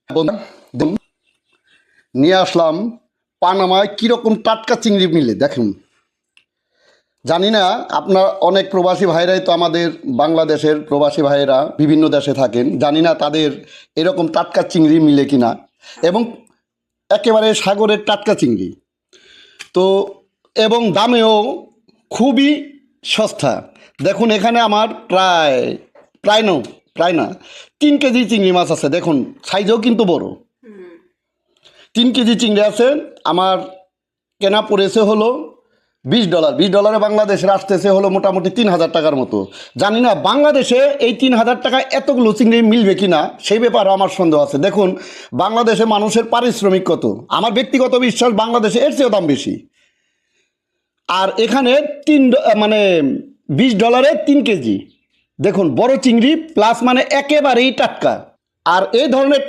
দেখুন, নিয়ে আসলাম পানামায় কীরকম টাটকা চিংড়ি মিলে দেখুন। জানি না আপনার অনেক প্রবাসী ভাইরাই তো আমাদের বাংলাদেশের প্রবাসী ভাইয়েরা বিভিন্ন দেশে থাকেন, জানি না তাদের এরকম টাটকা চিংড়ি মিলে কিনা, এবং একেবারে সাগরের টাটকা চিংড়ি তো, এবং দামেও খুবই সস্তা। দেখুন এখানে আমার প্রায় না 3 কেজি চিংড়ি মাছ আছে। দেখুন সাইজও কিন্তু বড়। 3 কেজি চিংড়ি আছে। আমার কেনা পড়েছে হলো $20। $20 বাংলাদেশের আসতেছে হলো মোটামুটি 3,000 টাকার মতো। জানি না বাংলাদেশে এই 3,000 টাকায় এতগুলো চিংড়ি মিলবে কি না, সেই ব্যাপারে আমার সন্দেহ আছে। দেখুন বাংলাদেশে মানুষের পারিশ্রমিক কত, আমার ব্যক্তিগত বিশ্বাস বাংলাদেশে এর চেয়েও দাম বেশি। আর এখানে $20 3 কেজি। দেখুন বড় চিংড়ি প্লাস, মানে একেবারেই টাটকা। আর এই ধরনের